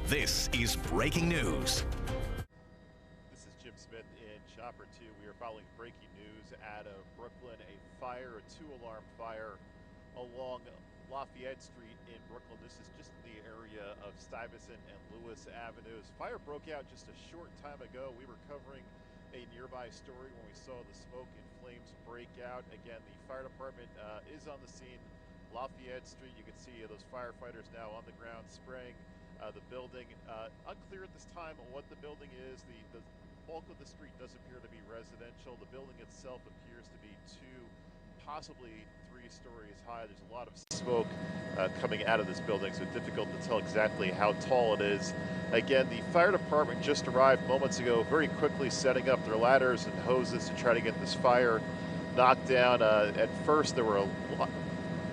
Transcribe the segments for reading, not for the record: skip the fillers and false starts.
This is breaking news. This is Jim Smith in Chopper 2. We are following breaking news out of Brooklyn. A fire, a two-alarm fire along Lafayette Street in Brooklyn. This is just in the area of Stuyvesant and Lewis Avenues. Fire broke out just a short time ago. We were covering a nearby story when we saw the smoke and flames break out. Again, the fire department is on the scene. Lafayette Street, you can see those firefighters now on the ground spraying the building. Unclear at this time what the building is. The bulk of the street does appear to be residential. The building itself appears to be 2, possibly 3 stories high. There's a lot of smoke coming out of this building, so it's difficult to tell exactly how tall it is. Again, the fire department just arrived moments ago, very quickly setting up their ladders and hoses to try to get this fire knocked down. At first, there were a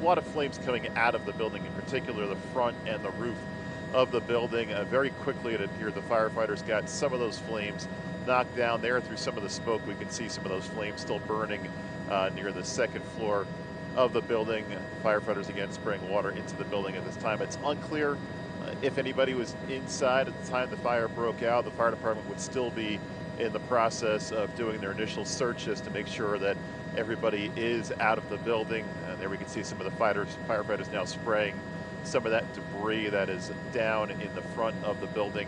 lot of flames coming out of the building, in particular the front and the roof of the building. Very quickly, it appeared the firefighters got some of those flames knocked down there. Through some of the smoke, we can see some of those flames still burning near the second floor of the building. Firefighters again spraying water into the building at this time. It's unclear if anybody was inside at the time the fire broke out. The fire department would still be in the process of doing their initial searches to make sure that everybody is out of the building. There we can see some of the firefighters now spraying some of that debris that is down in the front of the building.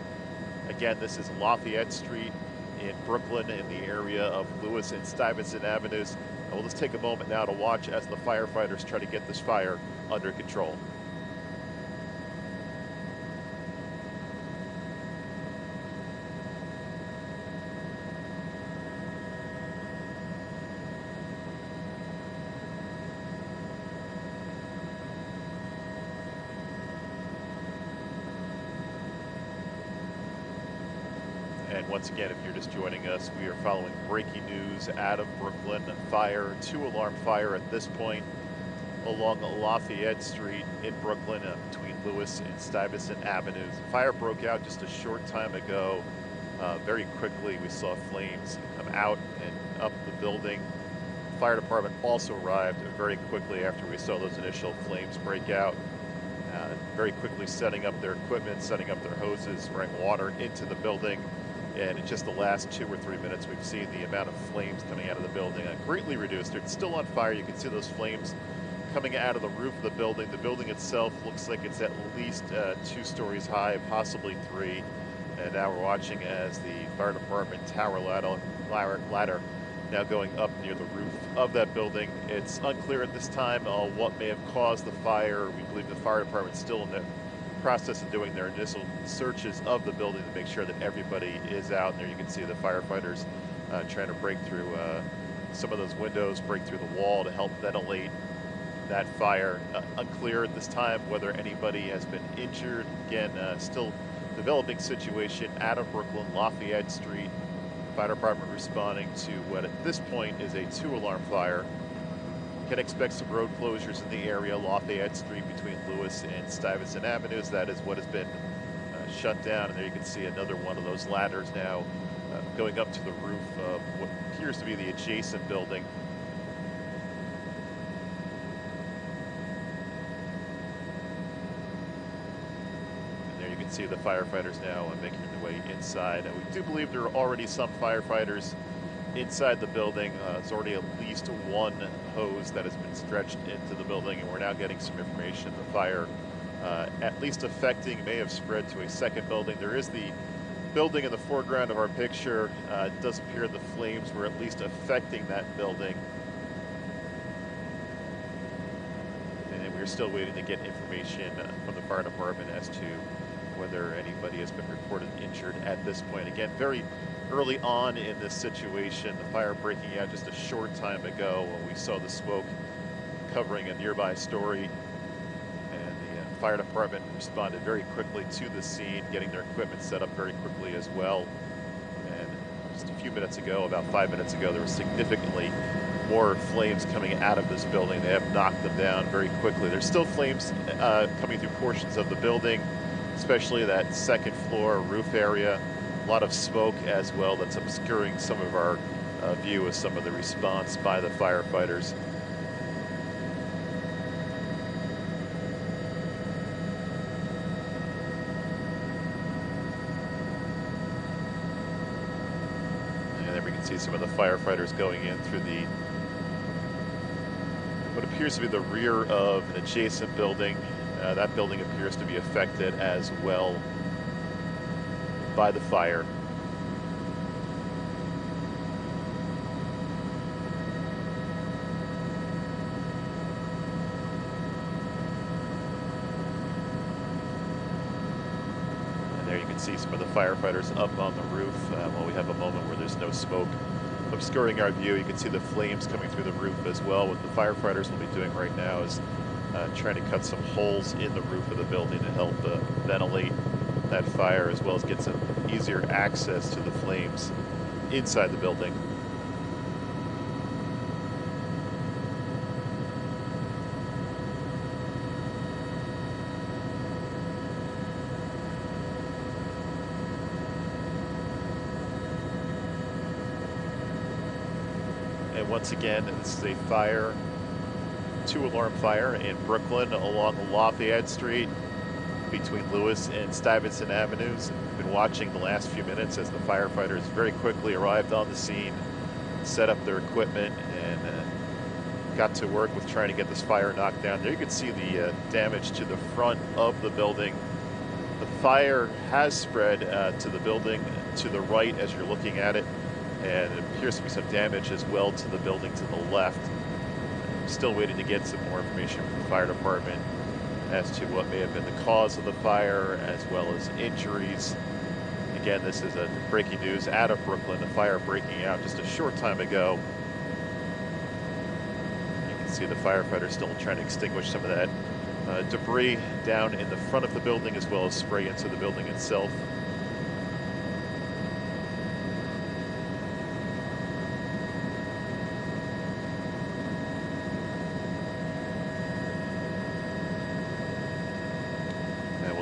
Again, this is Lafayette Street in Brooklyn in the area of Lewis and Stuyvesant Avenues. We'll just take a moment now to watch as the firefighters try to get this fire under control. And once again, if you're just joining us, we are following breaking news out of Brooklyn. Fire, 2-alarm fire at this point along Lafayette Street in Brooklyn between Lewis and Stuyvesant Avenues. The fire broke out just a short time ago. Very quickly, we saw flames come out and up the building. The fire department also arrived very quickly after we saw those initial flames break out. Very quickly setting up their equipment, setting up their hoses, spraying water into the building. And in just the last 2 or 3 minutes, we've seen the amount of flames coming out of the building greatly reduced. It's still on fire. You can see those flames coming out of the roof of the building. The building itself looks like it's at least 2 stories high, possibly 3. And now we're watching as the fire department tower ladder now going up near the roof of that building. It's unclear at this time what may have caused the fire. We believe the fire department's still in the process of doing their initial searches of the building to make sure that everybody is out. And there you can see the firefighters trying to break through some of those windows, break through the wall to help ventilate that fire. Unclear at this time whether anybody has been injured. Again, still developing situation out of Brooklyn, Lafayette Street. Fire department responding to what at this point is a 2-alarm fire. Can expect some road closures in the area, Lafayette Street between Lewis and Stuyvesant Avenues. That is what has been shut down. And there you can see another one of those ladders now going up to the roof of what appears to be the adjacent building. And there you can see the firefighters now making their way inside. We do believe there are already some firefighters inside the building. There's already at least 1 hose that has been stretched into the building, and we're now getting some information. The fire, at least affecting, may have spread to a second building. There is the building in the foreground of our picture. It does appear the flames were at least affecting that building. And we're still waiting to get information from the fire department as to whether anybody has been reported injured at this point. Again, very early on in this situation, the fire breaking out just a short time ago when we saw the smoke covering a nearby story. And the fire department responded very quickly to the scene, getting their equipment set up very quickly as well. And just a few minutes ago, about 5 minutes ago, there was significantly more flames coming out of this building. They have knocked them down very quickly. There's still flames coming through portions of the building, especially that second floor roof area. A lot of smoke as well that's obscuring some of our view of some of the response by the firefighters. see some of the firefighters going in through what appears to be the rear of an adjacent building. That building appears to be affected as well by the fire. And there you can see some of the firefighters up on the roof while we have a moment where there's no smoke obscuring our view. You can see the flames coming through the roof as well. What the firefighters will be doing right now is trying to cut some holes in the roof of the building to help ventilate that fire, as well as get some easier access to the flames inside the building. And once again, this is a fire, 2-alarm fire in Brooklyn along Lafayette Street between Lewis and Stuyvesant Avenues. We've been watching the last few minutes as the firefighters very quickly arrived on the scene, set up their equipment, and got to work with trying to get this fire knocked down. There you can see the damage to the front of the building. The fire has spread to the building to the right as you're looking at it, and it appears to be some damage as well to the building to the left. I'm still waiting to get some more information from the fire department as to what may have been the cause of the fire, as well as injuries. Again, this is a breaking news out of Brooklyn, a fire breaking out just a short time ago. You can see the firefighters still trying to extinguish some of that debris down in the front of the building, as well as spray into the building itself.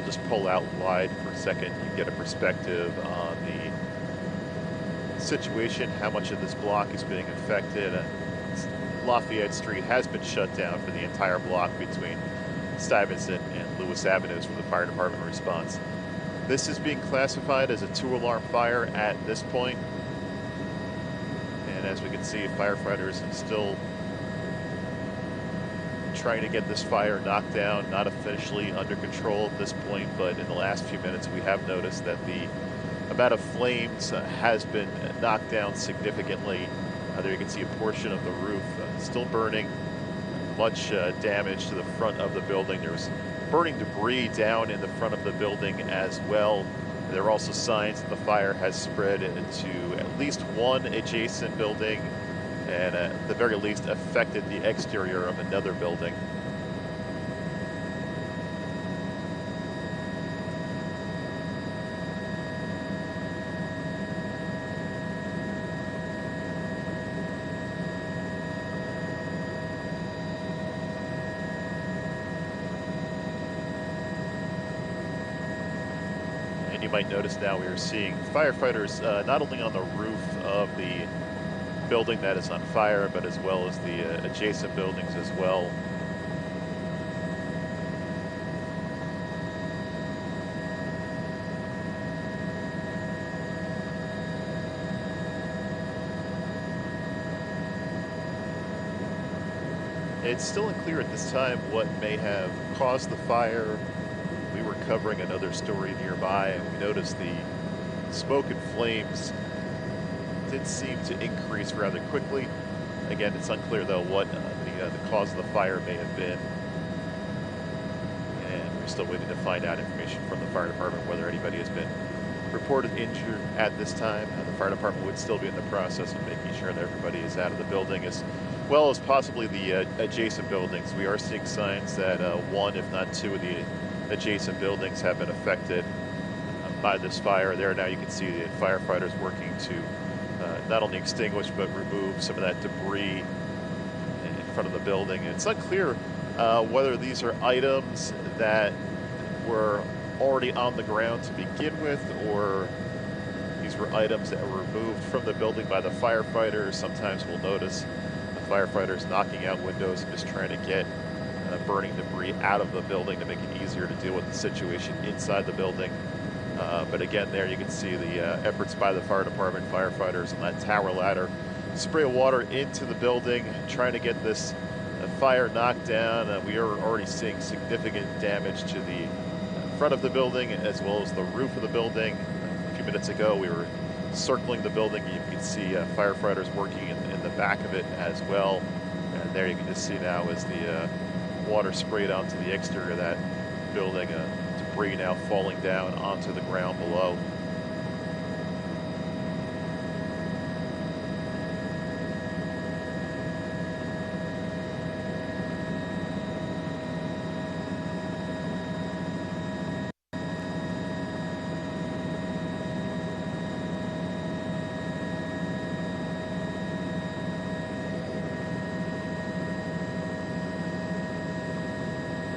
Just pull out wide for a second. You get a perspective on the situation, how much of this block is being affected. Lafayette Street has been shut down for the entire block between Stuyvesant and Lewis Avenues for the fire department response. This is being classified as a 2-alarm fire at this point. And as we can see, firefighters are still trying to get this fire knocked down, not officially under control at this point, but in the last few minutes we have noticed that the amount of flames has been knocked down significantly. There you can see a portion of the roof still burning, much damage to the front of the building. There's burning debris down in the front of the building as well. There are also signs that the fire has spread to at least one adjacent building, and at the very least affected the exterior of another building. And you might notice now we are seeing firefighters not only on the roof of the building that is on fire, but as well as the adjacent buildings as well. It's still unclear at this time what may have caused the fire. We were covering another story nearby, and we noticed the smoke and flames did seem to increase rather quickly. Again, it's unclear though what the cause of the fire may have been, and we're still waiting to find out information from the fire department whether anybody has been reported injured at this time. The fire department would still be in the process of making sure that everybody is out of the building, as well as possibly the adjacent buildings. We are seeing signs that one, if not two, of the adjacent buildings have been affected by this fire. There now you can see the firefighters working to not only extinguish but remove some of that debris in front of the building. And it's unclear whether these are items that were already on the ground to begin with, or these were items that were removed from the building by the firefighters. Sometimes we'll notice the firefighters knocking out windows and just trying to get burning debris out of the building to make it easier to deal with the situation inside the building. But again, there you can see the efforts by the fire department, firefighters on that tower ladder, spray of water into the building, trying to get this fire knocked down. We are already seeing significant damage to the front of the building as well as the roof of the building. A few minutes ago, we were circling the building. You can see firefighters working in the back of it as well. And there you can just see now as the water sprayed onto the exterior of that building, debris now falling down onto the ground below.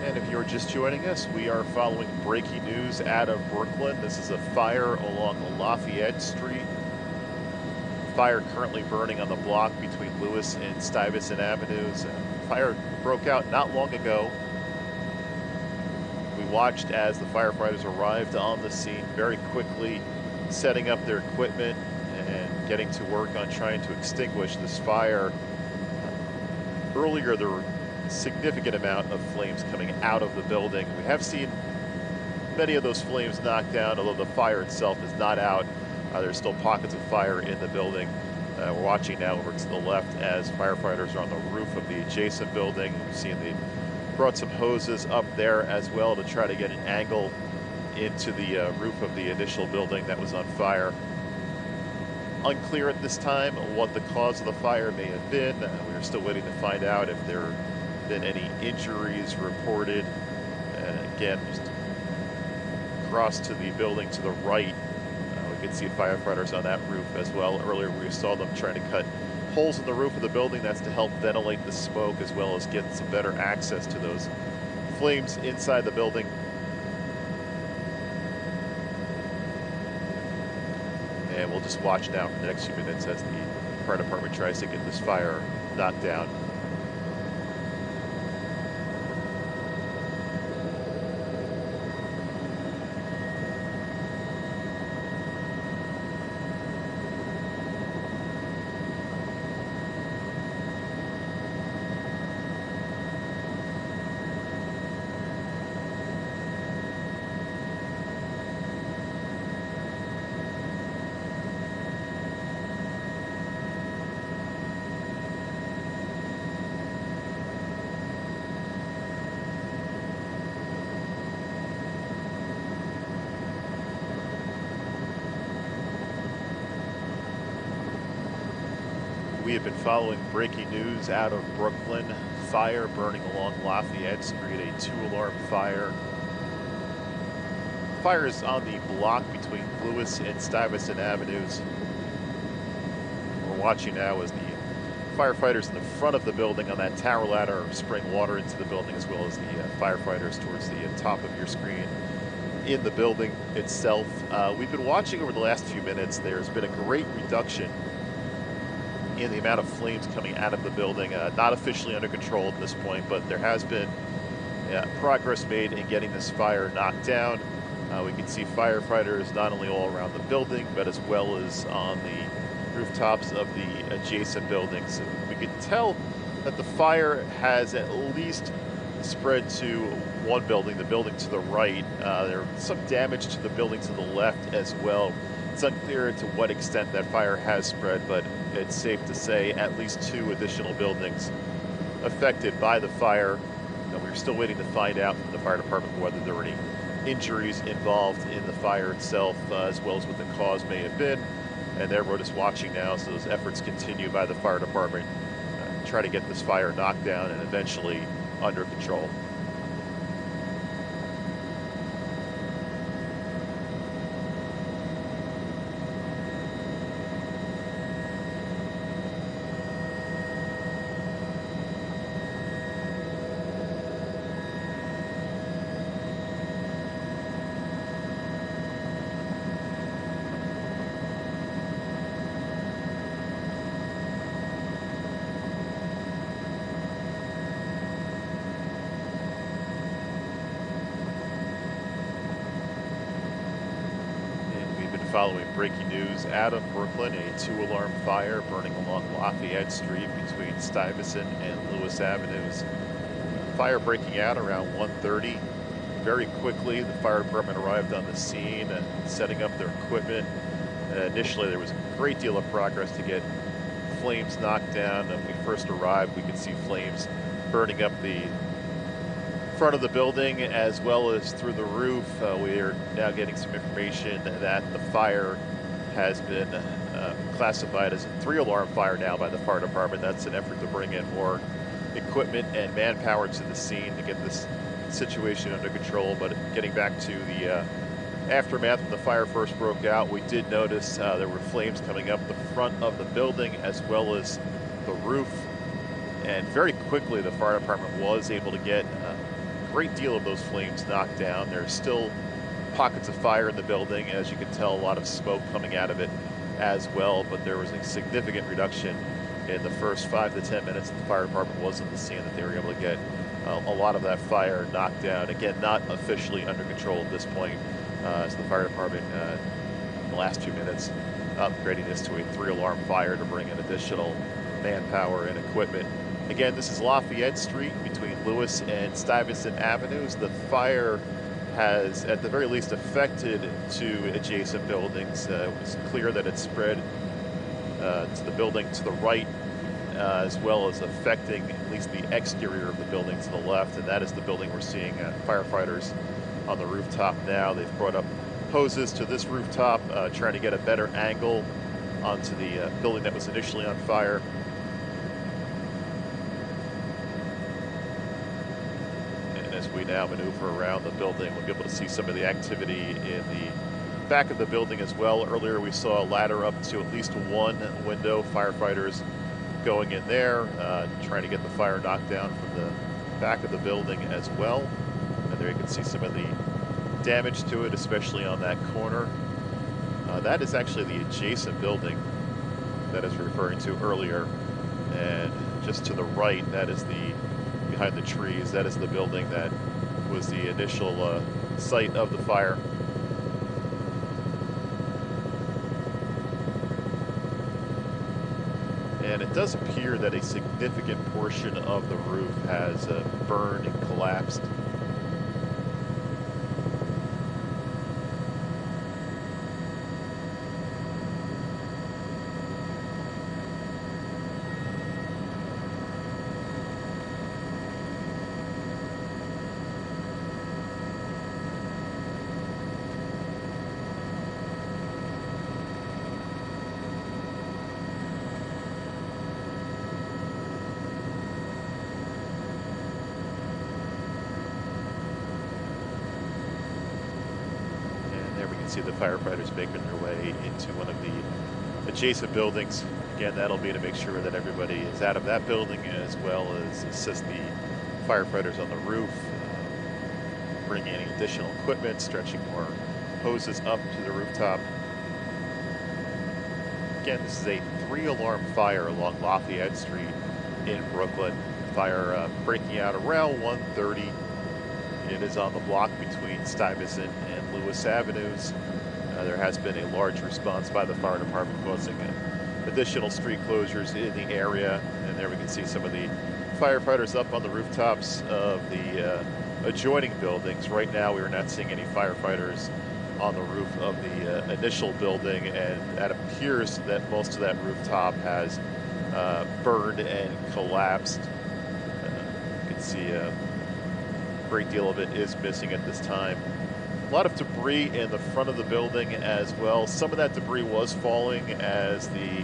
And if you're just joining us, we are following breaking news out of Brooklyn. This is a fire along Lafayette Street. Fire currently burning on the block between Lewis and Stuyvesant Avenues. Fire broke out not long ago. We watched as the firefighters arrived on the scene very quickly, setting up their equipment and getting to work on trying to extinguish this fire. Earlier, there were significant amount of flames coming out of the building. We have seen many of those flames knocked down, although the fire itself is not out. There's still pockets of fire in the building. We're watching now over to the left as firefighters are on the roof of the adjacent building. We've seen they brought some hoses up there as well to try to get an angle into the roof of the initial building that was on fire. Unclear at this time what the cause of the fire may have been. We're still waiting to find out if there been any injuries reported. And again, just across to the building to the right, we can see firefighters on that roof as well. Earlier we saw them trying to cut holes in the roof of the building. That's to help ventilate the smoke as well as get some better access to those flames inside the building. And we'll just watch now for the next few minutes as the fire department tries to get this fire knocked down. We have been following breaking news out of Brooklyn. Fire burning along Lafayette Street, a 2-alarm fire. Fire is on the block between Lewis and Stuyvesant Avenues. We're watching now as the firefighters in the front of the building on that tower ladder are spraying water into the building, as well as the firefighters towards the top of your screen in the building itself. We've been watching over the last few minutes. There's been a great reduction in the amount of flames coming out of the building. Not officially under control at this point, but there has been progress made in getting this fire knocked down. We can see firefighters not only all around the building, but as well as on the rooftops of the adjacent buildings. We can tell that the fire has at least spread to one building, the building to the right. There's some damage to the building to the left as well. It's unclear to what extent that fire has spread, but it's safe to say at least 2 additional buildings affected by the fire. And we're still waiting to find out from the fire department whether there were any injuries involved in the fire itself, as well as what the cause may have been. And there we're just watching now, so those efforts continue by the fire department to try to get this fire knocked down and eventually under control. following breaking news out of Brooklyn. A two-alarm fire burning along Lafayette Street between Stuyvesant and Lewis Avenues. Fire breaking out around 1:30. Very quickly, the fire department arrived on the scene and setting up their equipment. Initially, there was a great deal of progress to get flames knocked down. When we first arrived, we could see flames burning up the front of the building as well as through the roof. We are now getting some information that the fire has been classified as a 3-alarm fire now by the fire department. That's an effort to bring in more equipment and manpower to the scene to get this situation under control. But getting back to the aftermath when the fire first broke out, we did notice there were flames coming up the front of the building as well as the roof. And very quickly, the fire department was able to get a great deal of those flames knocked down. There's still pockets of fire in the building. As you can tell, a lot of smoke coming out of it as well, but there was a significant reduction in the first 5 to 10 minutes that the fire department was on the scene, that they were able to get a lot of that fire knocked down. Again, not officially under control at this point, as the fire department in the last few minutes upgrading this to a 3-alarm fire to bring in additional manpower and equipment. Again, this is Lafayette Street between Lewis and Stuyvesant Avenues. The fire has, at the very least, affected 2 adjacent buildings. It was clear that it spread to the building to the right, as well as affecting at least the exterior of the building to the left, and that is the building we're seeing firefighters on the rooftop now. They've brought up hoses to this rooftop, trying to get a better angle onto the building that was initially on fire. As we now maneuver around the building, we'll be able to see some of the activity in the back of the building as well. Earlier we saw a ladder up to at least one window, firefighters going in there, trying to get the fire knocked down from the back of the building as well. And there you can see some of the damage to it, especially on that corner. That is actually the adjacent building that I was referring to earlier. And just to the right, that is behind the trees, that is the building that was the initial site of the fire. And it does appear that a significant portion of the roof has burned and collapsed. See the firefighters making their way into one of the adjacent buildings. Again, that'll be to make sure that everybody is out of that building, as well as assist the firefighters on the roof, bringing any additional equipment, stretching more hoses up to the rooftop. Again, this is a 3-alarm fire along Lafayette Street in Brooklyn. Fire breaking out around 1:30. It is on the block between Stuyvesant and Lewis Avenues. There has been a large response by the fire department, causing additional street closures in the area. And there we can see some of the firefighters up on the rooftops of the adjoining buildings. Right now, we are not seeing any firefighters on the roof of the initial building, and that appears that most of that rooftop has burned and collapsed. You can see a great deal of it is missing at this time. A lot of debris in the front of the building as well. Some of that debris was falling as the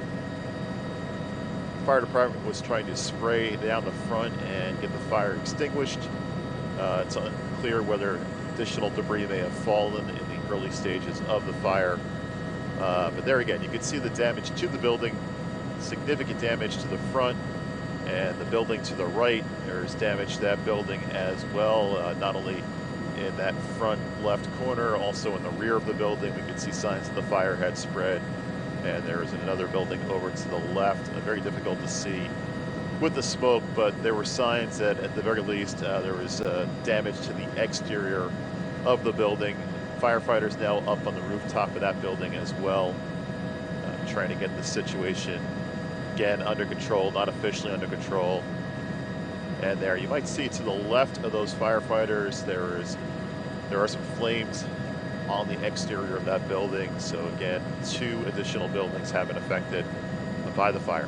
fire department was trying to spray down the front and get the fire extinguished. It's unclear whether additional debris may have fallen in the early stages of the fire. But there again, you can see the damage to the building, significant damage to the front, and the building to the right, there's damage to that building as well, not only in that front left corner, also in the rear of the building. We could see signs that the fire had spread, and there is another building over to the left. Very difficult to see with the smoke, but there were signs that at the very least there was damage to the exterior of the building. Firefighters now up on the rooftop of that building as well, trying to get the situation again under control, not officially under control. And there you might see to the left of those firefighters, there are some flames on the exterior of that building. So again, 2 additional buildings have been affected by the fire.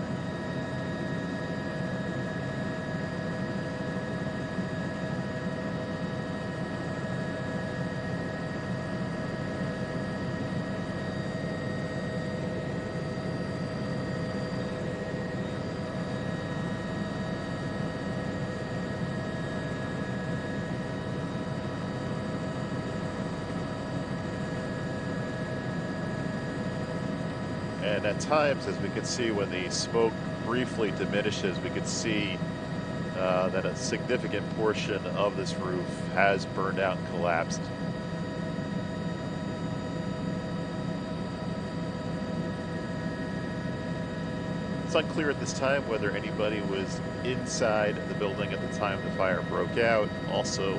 And at times, as we can see, when the smoke briefly diminishes, we can see that a significant portion of this roof has burned out and collapsed. It's unclear at this time whether anybody was inside the building at the time the fire broke out. Also,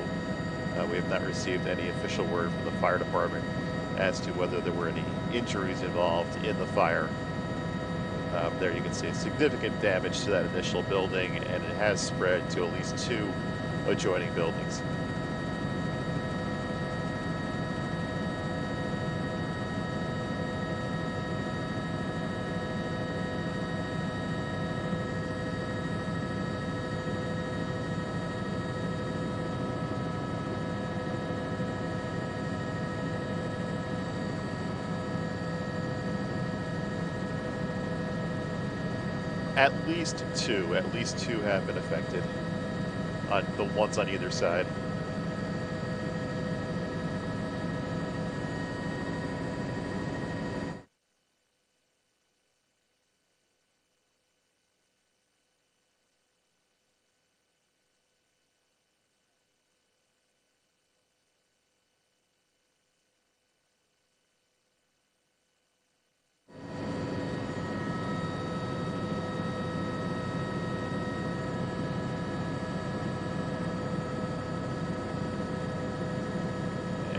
we have not received any official word from the fire department as to whether there were any injuries involved in the fire. There you can see significant damage to that initial building, and it has spread to at least 2 adjoining buildings. At least two have been affected, on the ones on either side.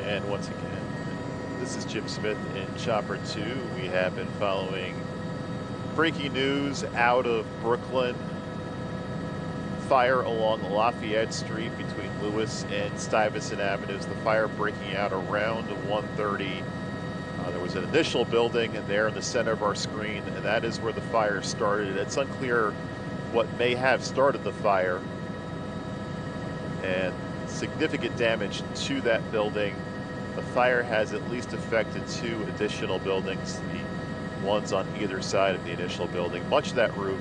And once again, this is Jim Smith in Chopper 2. We have been following breaking news out of Brooklyn. Fire along Lafayette Street between Lewis and Stuyvesant Avenues. The fire breaking out around 1:30. There was an initial building there in the center of our screen, and that is where the fire started. It's unclear what may have started the fire, and significant damage to that building. The fire has at least affected 2 additional buildings, the ones on either side of the initial building. Much of that roof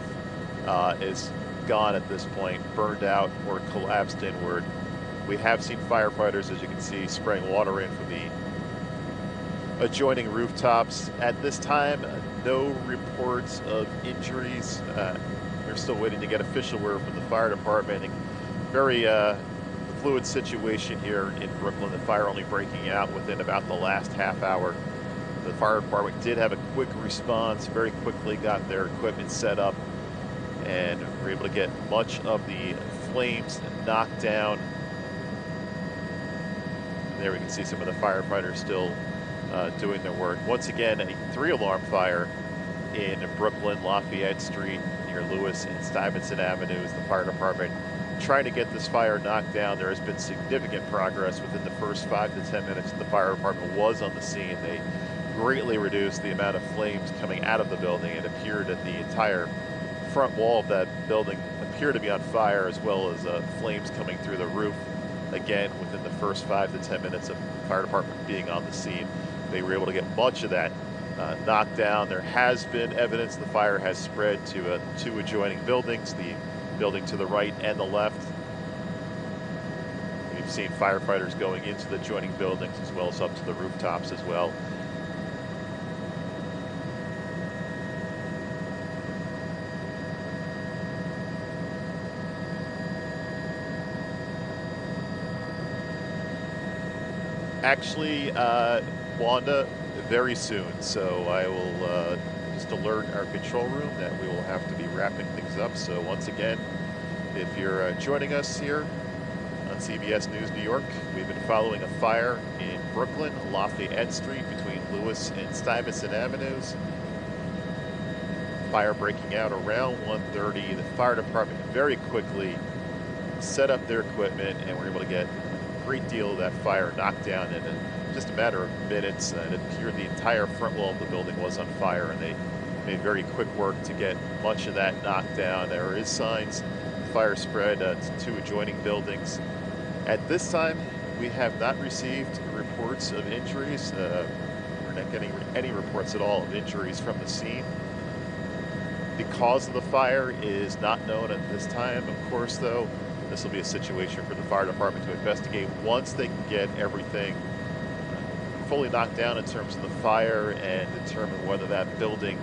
is gone at this point, burned out or collapsed inward. We have seen firefighters, as you can see, spraying water in from the adjoining rooftops. At this time, no reports of injuries. We're still waiting to get official word from the fire department. Very fluid situation here in Brooklyn. The fire only breaking out within about the last half hour. The fire department did have a quick response, very quickly got their equipment set up, and were able to get much of the flames knocked down. There we can see some of the firefighters still doing their work. Once again, a 3-alarm fire in Brooklyn, Lafayette Street, near Lewis and Stuyvesant Avenues. The fire department trying to get this fire knocked down. There has been significant progress within the first 5 to 10 minutes the fire department was on the scene. They greatly reduced the amount of flames coming out of the building. It appeared that the entire front wall of that building appeared to be on fire, as well as flames coming through the roof. Again, within the first 5 to 10 minutes of the fire department being on the scene, they were able to get much of that knocked down. There has been evidence the fire has spread to 2 adjoining buildings, the building to the right and the left. We've seen firefighters going into the adjoining buildings as well as up to the rooftops as well. Actually, Wanda, very soon. So I will just alert our control room that we will have to be wrapping things up. So once again, if you're joining us here, on CBS News New York. We've been following a fire in Brooklyn, Lafayette Street between Lewis and Stuyvesant Avenues. Fire breaking out around 1:30. The fire department very quickly set up their equipment and were able to get a great deal of that fire knocked down in just a matter of minutes. It appeared the entire front wall of the building was on fire, and they made very quick work to get much of that knocked down. There is signs the fire spread to two adjoining buildings. At this time, we have not received reports of injuries. We're not getting any reports at all of injuries from the scene. The cause of the fire is not known at this time. Of course, though, this will be a situation for the fire department to investigate once they can get everything fully knocked down in terms of the fire and determine whether that building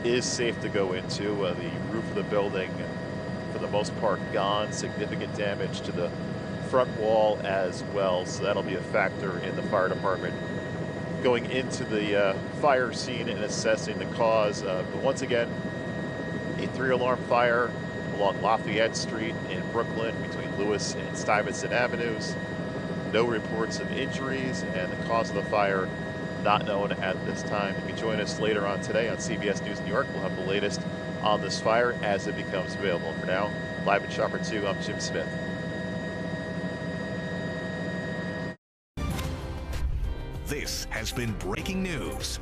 is safe to go into. The roof of the building, for the most part, gone. Significant damage to the front wall as well. So that'll be a factor in the fire department going into the fire scene and assessing the cause. But once again, a 3-alarm fire along Lafayette Street in Brooklyn between Lewis and Stuyvesant Avenues. No reports of injuries, and the cause of the fire not known at this time. You can join us later on today on CBS News New York. We'll have the latest on this fire as it becomes available. For now, live at Shopper 2, I'm Jim Smith. This has been breaking news.